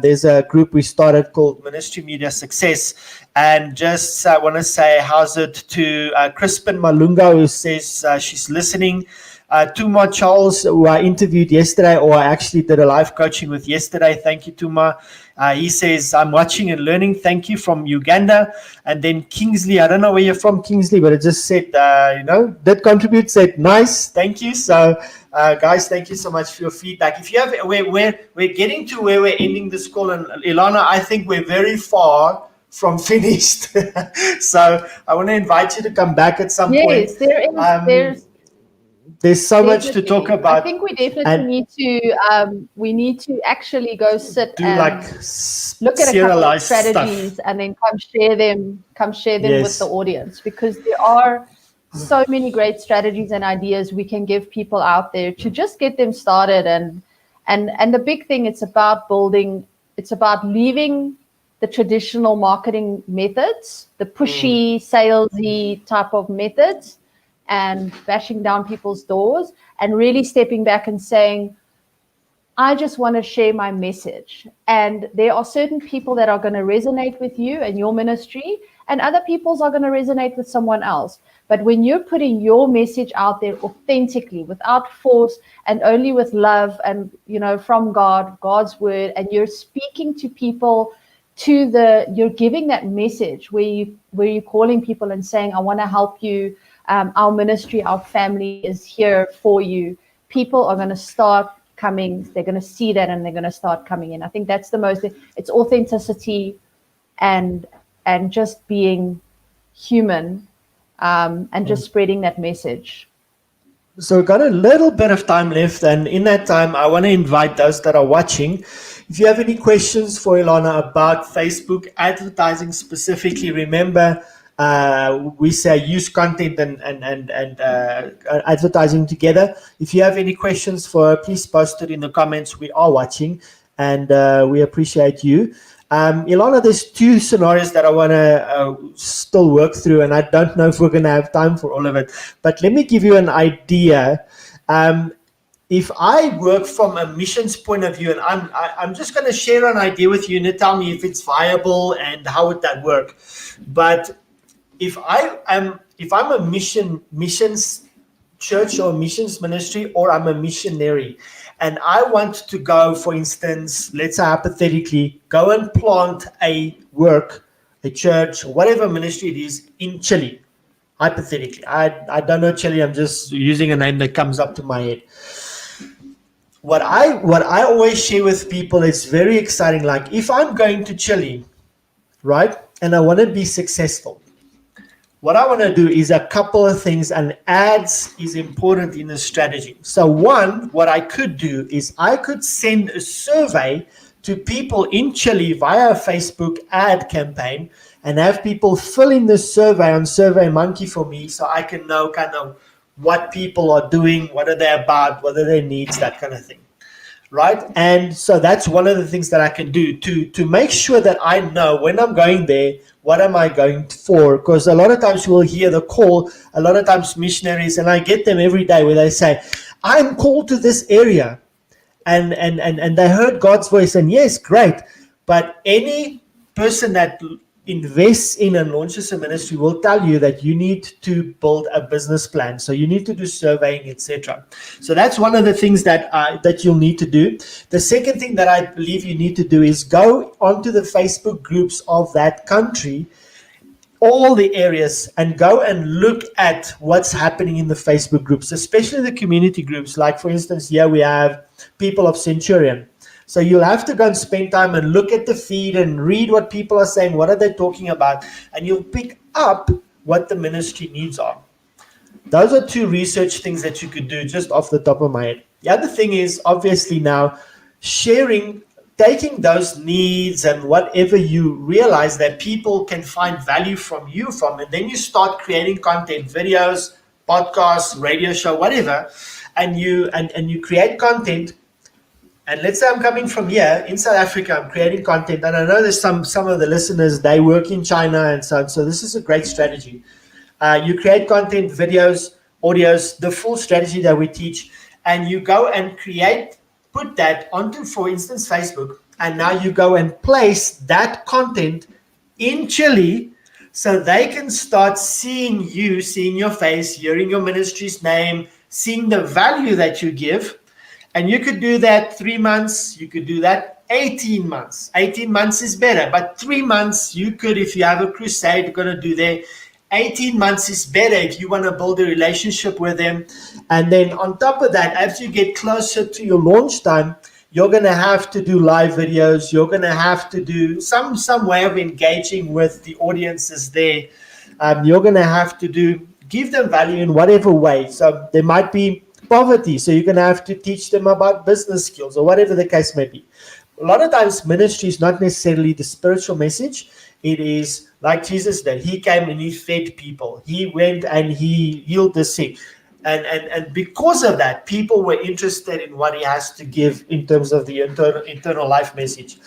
Speaker 1: There's a group we started called Ministry Media Success, and just want to say how's it to Crispin Malunga, who says she's listening. Tuma Charles, who I interviewed yesterday, or I actually did a live coaching with yesterday. Thank you, Tuma. He says, I'm watching and learning. Thank you, from Uganda. And then Kingsley, I don't know where you're from, Kingsley, but it just said, did contribute, said, nice. Thank you. So, guys, thank you so much for your feedback. If you have, we're getting to where we're ending this call. And Elana, I think we're very far from finished. So I want to invite you to come back at some point.
Speaker 2: Yes, there is.
Speaker 1: There's so much to talk
Speaker 2: Definitely. I
Speaker 1: about,
Speaker 2: think we definitely
Speaker 1: and
Speaker 2: need to actually go sit
Speaker 1: do like
Speaker 2: and look at a couple of
Speaker 1: serialized stuff.
Speaker 2: strategies and then come share them with the
Speaker 1: Yes.
Speaker 2: audience, because there are so many great strategies and ideas we can give people out there to just get them started. And the big thing, it's about leaving the traditional marketing methods, the pushy salesy type of methods, and bashing down people's doors, and really stepping back and saying, I just want to share my message. And there are certain people that are going to resonate with you and your ministry, and other people's are going to resonate with someone else. But when you're putting your message out there authentically, without force, and only with love, and from God's word, and you're speaking to people, you're giving that message where you're calling people and saying, I want to help you. Our ministry, our family is here for you. People are going to start coming. They're going to see that, and they're going to start coming in. I think that's the most. It's authenticity, and just being human, and just spreading that message.
Speaker 1: So we've got a little bit of time left, and in that time, I want to invite those that are watching. If you have any questions for Elana about Facebook advertising specifically, remember we say use content and advertising together. If you have any questions for her, please post it in the comments. We are watching, and we appreciate you. Elana, there's two scenarios that I want to still work through, and I don't know if we're going to have time for all of it. But let me give you an idea. If I work from a missions point of view, and I'm just going to share an idea with you, and you tell me if it's viable and how would that work. But if I'm a missions church or missions ministry, or I'm a missionary, and I want to go, for instance, let's say hypothetically, go and plant a church, whatever ministry it is, in Chile. Hypothetically, I don't know Chile. I'm just using a name that comes up to my head. What I always share with people is very exciting. Like, if I'm going to Chile, right, and I want to be successful, what I want to do is a couple of things, and ads is important in the strategy. So one, what I could do is I could send a survey to people in Chile via a Facebook ad campaign, and have people fill in the survey on SurveyMonkey for me, so I can know kind of what people are doing, what are they about, what are their needs, that kind of thing. Right? And so that's one of the things that I can do to make sure that I know when I'm going there, what am I going for? Because a lot of times we'll hear the call, a lot of times missionaries, and I get them every day where they say, I'm called to this area. And they heard God's voice, and yes, great. But any person that invests in and launches a ministry will tell you that you need to build a business plan. So you need to do surveying, etc. So that's one of the things that you'll need to do. The second thing that I believe you need to do is go onto the Facebook groups of that country, all the areas, and go and look at what's happening in the Facebook groups, especially the community groups. Like, for instance, here we have People of Centurion. So you'll have to go and spend time and look at the feed and read what people are saying, what are they talking about, and you'll pick up what the ministry needs are. Those are two research things that you could do just off the top of my head. The other thing is, obviously, now taking those needs and whatever you realize that people can find value from you from, and then you start creating content, videos, podcasts, radio show, whatever, and you create content. And let's say I'm coming from here in South Africa, I'm creating content, and I know there's some of the listeners, they work in China and so on. So this is a great strategy. You create content, videos, audios, the full strategy that we teach, and you go and put that onto, for instance, Facebook, and now you go and place that content in Chile, so they can start seeing you, seeing your face, hearing your ministry's name, seeing the value that you give. And you could do that 3 months, you could do that 18 months. 18 months is better, but 3 months you could, if you have a crusade you're going to do there. 18 months is better if you want to build a relationship with them. And then on top of that, as you get closer to your launch time, you're going to have to do live videos. You're going to have to do some way of engaging with the audiences there. You're going to have to give them value in whatever way. So there might be poverty, so you're going to have to teach them about business skills or whatever the case may be. A lot of times ministry is not necessarily the spiritual message. It is like Jesus did. He came and he fed people. He went and he healed the sick. And because of that, people were interested in what he has to give in terms of the internal life message.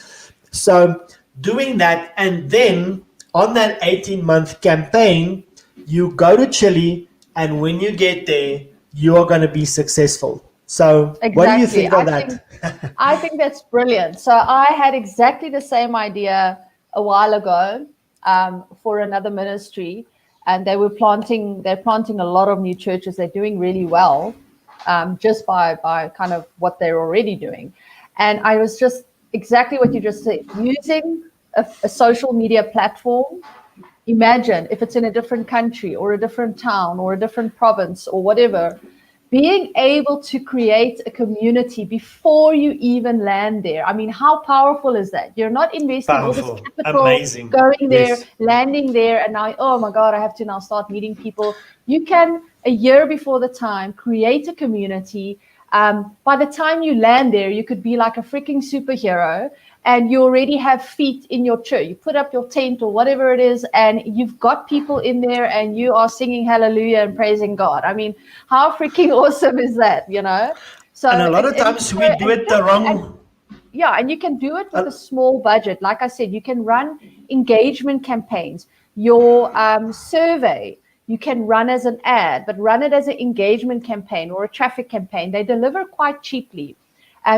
Speaker 1: So doing that, and then on that 18-month campaign, you go to Chile, and when you get there, you are going to be successful. So what do you think of that?
Speaker 2: I think that's brilliant. So I had exactly the same idea a while ago for another ministry, and they're planting a lot of new churches. They're doing really well just by kind of what they're already doing. And I was just exactly what you just said, using a social media platform. Imagine if it's in a different country or a different town or a different province or whatever, being able to create a community before you even land there. I mean, how powerful is that? You're not investing all this capital,
Speaker 1: amazing,
Speaker 2: going there, landing there, and now, oh my God, I have to now start meeting people. You can, a year before the time, create a community. By the time you land there, you could be like a freaking superhero, and you already have feet in your church. You put up your tent or whatever it is, and you've got people in there, and you are singing hallelujah and praising God. I mean, how freaking awesome is that, you know? So,
Speaker 1: and a lot of times we do it the wrong.
Speaker 2: Yeah, and you can do it with a small budget. Like I said, you can run engagement campaigns. Your survey, you can run as an ad, but run it as an engagement campaign or a traffic campaign. They deliver quite cheaply.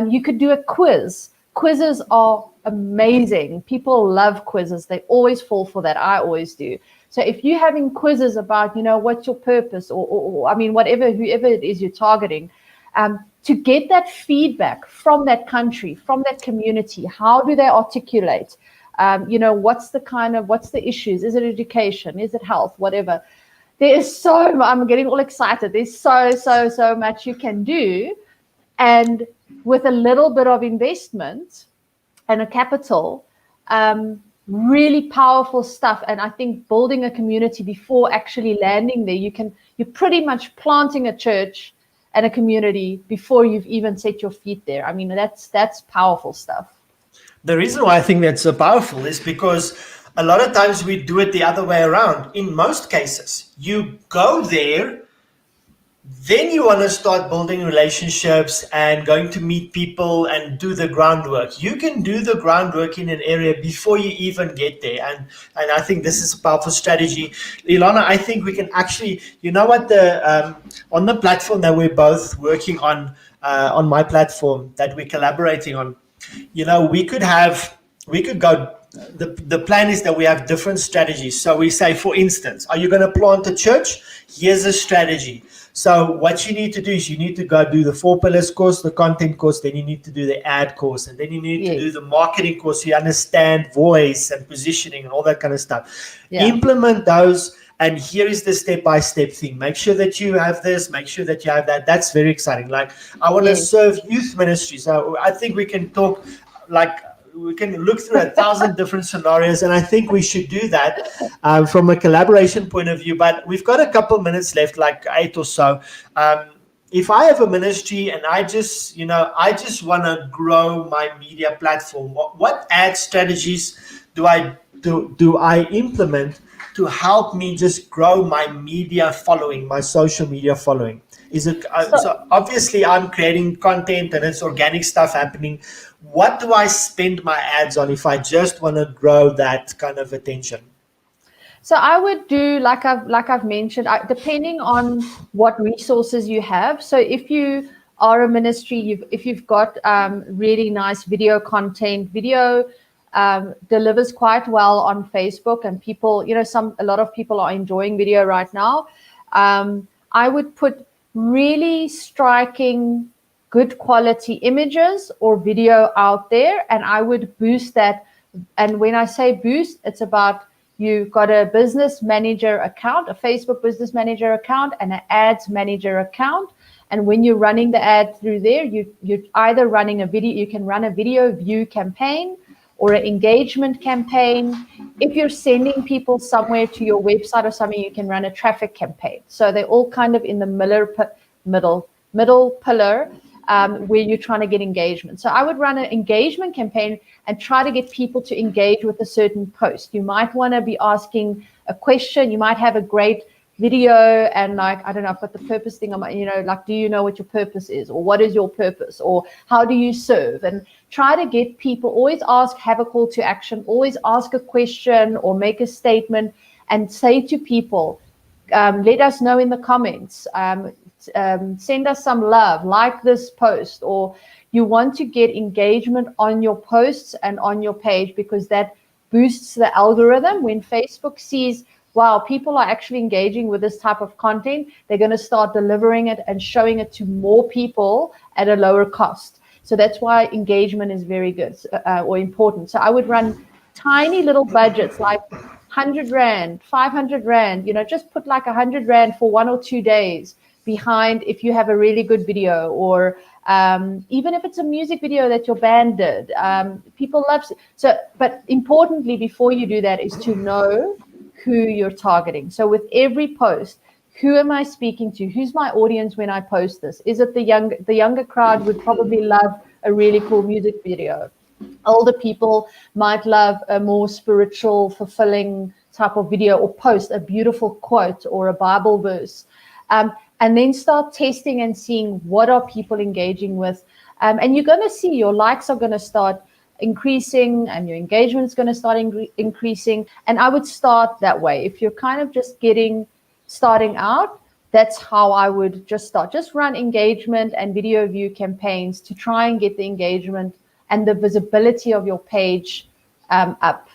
Speaker 2: You could do a quiz. Quizzes are amazing. People love quizzes. They always fall for that. I always do. So if you're having quizzes about, you know, what's your purpose or I mean, whoever it is you're targeting, to get that feedback from that country, from that community, how do they articulate? You know, what's the issues? Is it education? Is it health? Whatever. There is I'm getting all excited. There's so much you can do. And with a little bit of investment and a capital, really powerful stuff. And I think building a community before actually landing there, you're pretty much planting a church and a community before you've even set your feet there. I mean, that's powerful stuff.
Speaker 1: The reason why I think that's so powerful is because a lot of times we do it the other way around. In most cases, you go there, then you want to start building relationships and going to meet people and do the groundwork. You can do the groundwork in an area before you even get there. And I think this is a powerful strategy. Elana, I think we can actually, you know what, on the platform that we're both working on my platform that we're collaborating on, you know, we could go, the plan is that we have different strategies. So we say, for instance, are you going to plant a church? Here's a strategy. So what you need to do is you need to go do the 4 pillars course, the content course, then you need to do the ad course, and then you need to do the marketing course so you understand voice and positioning and all that kind of stuff. Yeah. Implement those, and here is the step-by-step thing. Make sure that you have this, make sure that you have that. That's very exciting. Like, I want to serve youth ministries. So I think we can talk, like, we can look through 1,000 different scenarios, and I think we should do that from a collaboration point of view. But we've got a couple minutes left, like 8 or so. If I have a ministry and I just want to grow my media platform, what ad strategies do I implement to help me just grow my media following, my social media following? Is it so obviously I'm creating content and it's organic stuff happening. What do I spend my ads on if I just want to grow that kind of attention?
Speaker 2: So I would do like I've mentioned, depending on what resources you have. So if you are a ministry, if you've got really nice video content, video delivers quite well on Facebook, and people, you know, a lot of people are enjoying video right now. I would put really striking, good quality images or video out there, and I would boost that. And when I say boost, it's about you've got a business manager account, a Facebook business manager account, and an ads manager account, And when you're running the ad through there, you're either running a video, you can run a video view campaign or an engagement campaign. If you're sending people somewhere to your website or something, you can run a traffic campaign. So they're all kind of in the middle pillar, where you're trying to get engagement. So I would run an engagement campaign and try to get people to engage with a certain post. You might want to be asking a question. You might have a great video and like, I don't know, I've got the purpose thing on my, like, do you know what your purpose is, or what is your purpose, or how do you serve? And try to get people, always ask, have a call to action, always ask a question or make a statement and say to people, let us know in the comments, send us some love, like this post, or you want to get engagement on your posts and on your page, because that boosts the algorithm. When Facebook sees, wow, people are actually engaging with this type of content, they're going to start delivering it and showing it to more people at a lower cost. So that's why engagement is very good, or important. So I would run tiny little budgets like 100 Rand, 500 Rand, just put like 100 Rand for 1 or 2 days behind if you have a really good video, or even if it's a music video that your band did. People love it. So, but importantly, before you do that, is to know who you're targeting. So with every post, who am I speaking to? Who's my audience when I post this? Is it the younger crowd would probably love a really cool music video. Older people might love a more spiritual, fulfilling type of video, or post a beautiful quote or a Bible verse. And then start testing and seeing what are people engaging with. And you're going to see your likes are going to start increasing and your engagement is going to start increasing. And I would start that way. If you're kind of just starting out, that's how I would just start. Just run engagement and video view campaigns to try and get the engagement and the visibility of your page up.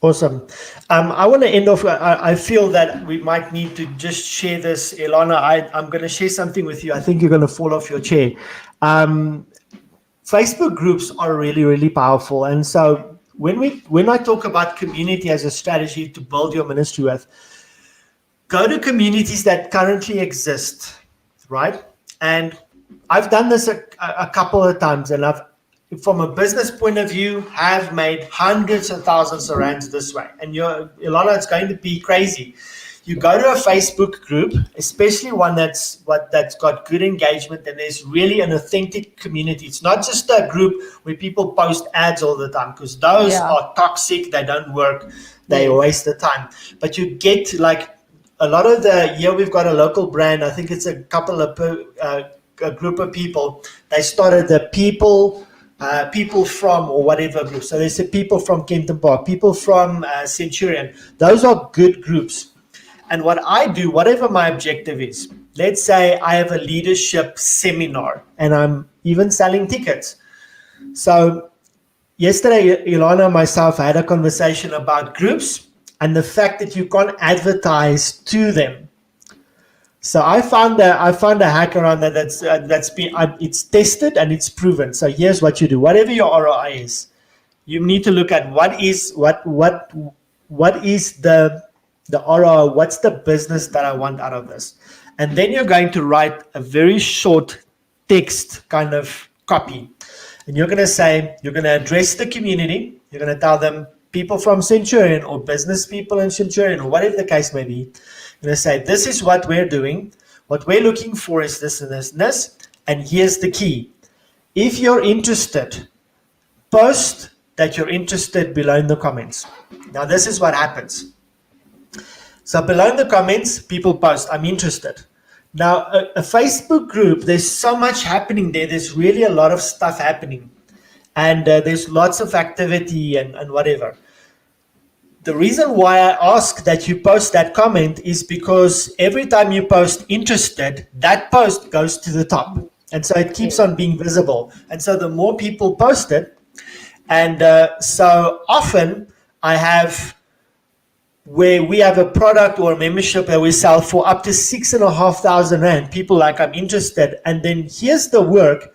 Speaker 1: Awesome. I want to end off. I feel that we might need to just share this, Elana. I'm going to share something with you. I think you're going to fall off your chair. Facebook groups are really, really powerful. And so when I talk about community as a strategy to build your ministry with, go to communities that currently exist, right? And I've done this a couple of times, and from a business point of view, have made hundreds of thousands of rands this way. And Elana, it's going to be crazy. You go to a Facebook group, especially one that's got good engagement, and there's really an authentic community. It's not just a group where people post ads all the time, because those are toxic. They don't work. They waste the time. But you get like a lot of we've got a local brand. I think it's a couple of a group of people. They started the people from, or whatever group. So there's the people from Kenton Park, people from Centurion. Those are good groups. And what I do, whatever my objective is, let's say I have a leadership seminar and I'm even selling tickets. So yesterday, Elana and myself had a conversation about groups and the fact that you can't advertise to them. So I found a hack around that's been it's tested and it's proven. So here's what you do: whatever your ROI is, you need to look at what is the ROI, what's the business that I want out of this, and then you're going to write a very short text kind of copy, and you're going to address the community. You're going to tell them people from Centurion or business people in Centurion or whatever the case may be. You're going to say, this is what we're doing. What we're looking for is this and this and this. And here's the key. If you're interested, post that you're interested below in the comments. Now, this is what happens. So below in the comments, people post, I'm interested. Now, a Facebook group, there's so much happening there. There's really a lot of stuff happening. And there's lots of activity and whatever. The reason why I ask that you post that comment is because every time you post interested, that post goes to the top. And so it keeps on being visible. And so the more people post it, and so often I have where we have a product or a membership that we sell for up to 6,500 Rand. People like, I'm interested. And then here's the work.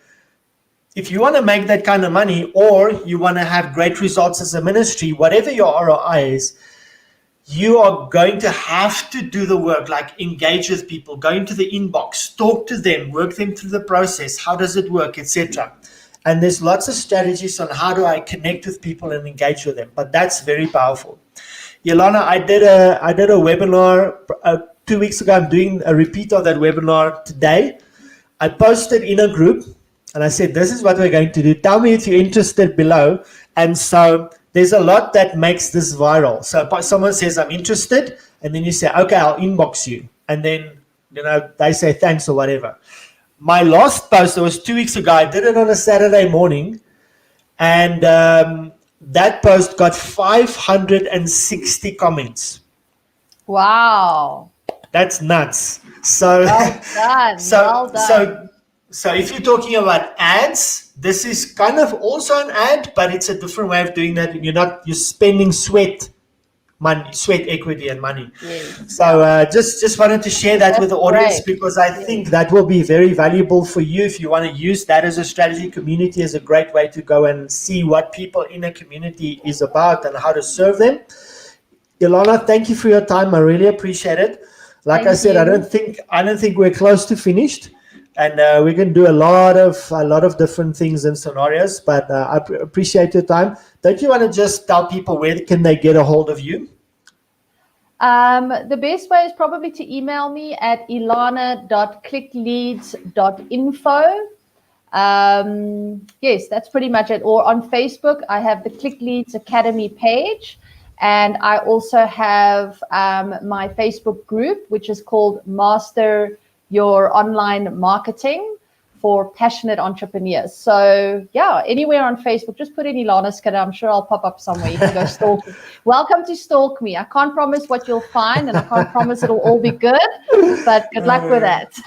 Speaker 1: If you want to make that kind of money, or you want to have great results as a ministry, whatever your ROI is, you are going to have to do the work, like engage with people, go into the inbox, talk to them, work them through the process. How does it work, etc. And there's lots of strategies on how do I connect with people and engage with them. But that's very powerful. Yolanda, I did a webinar 2 weeks ago. I'm doing a repeat of that webinar today. I posted in a group and I said, this is what we're going to do. Tell me if you're interested below. And so there's a lot that makes this viral. So someone says, I'm interested. And then you say, okay, I'll inbox you. And then, they say thanks or whatever. My last post, it was 2 weeks ago. I did it on a Saturday morning. And that post got 560 comments.
Speaker 2: Wow.
Speaker 1: That's nuts. So,
Speaker 2: well done. Well done.
Speaker 1: So if you're talking about ads, this is kind of also an ad, but it's a different way of doing that. You're spending sweat equity and money.
Speaker 2: Yes.
Speaker 1: So just wanted to share that with the audience, because I think that will be very valuable for you if you want to use that as a strategy. Community is a great way to go and see what people in a community is about and how to serve them. Elana, thank you for your time. I really appreciate it. Like I said, I don't think we're close to finished, and we can do a lot of different things and scenarios. But I appreciate your time. Don't you want to just tell people where can they get a hold of you?
Speaker 2: The best way is probably to email me at elana.clickleads.info. Yes, that's pretty much it. Or on Facebook, I have the Click Leads Academy page. And I also have my Facebook group, which is called Master Your Online Marketing for Passionate Entrepreneurs. So yeah, anywhere on Facebook, just put in Elana Schutte. I'm sure I'll pop up somewhere. You can go stalk me. Welcome to stalk me. I can't promise what you'll find, and I can't promise it'll all be good, but good luck with that.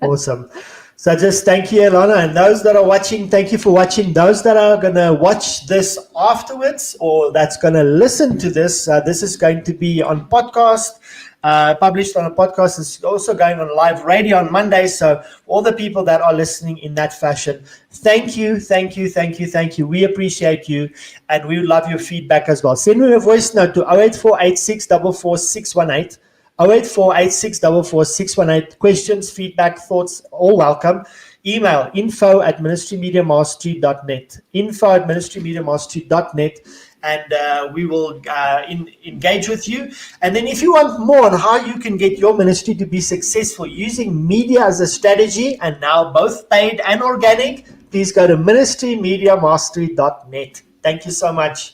Speaker 1: Awesome. So just thank you, Elana. And those that are watching, thank you for watching. Those that are going to watch this afterwards, or that's going to listen to this, this is going to be on podcast, published on a podcast. It's also going on live radio on Monday. So all the people that are listening in that fashion, thank you. We appreciate you, and we would love your feedback as well. Send me a voice note to 08486 44618. 08486444618. Questions, feedback, thoughts, all welcome. Email info@ministrymediamastery.net. info@ministrymediamastery.net, and we will engage with you. And then if you want more on how you can get your ministry to be successful using media as a strategy, and now both paid and organic, please go to ministrymediamastery.net. Thank you so much.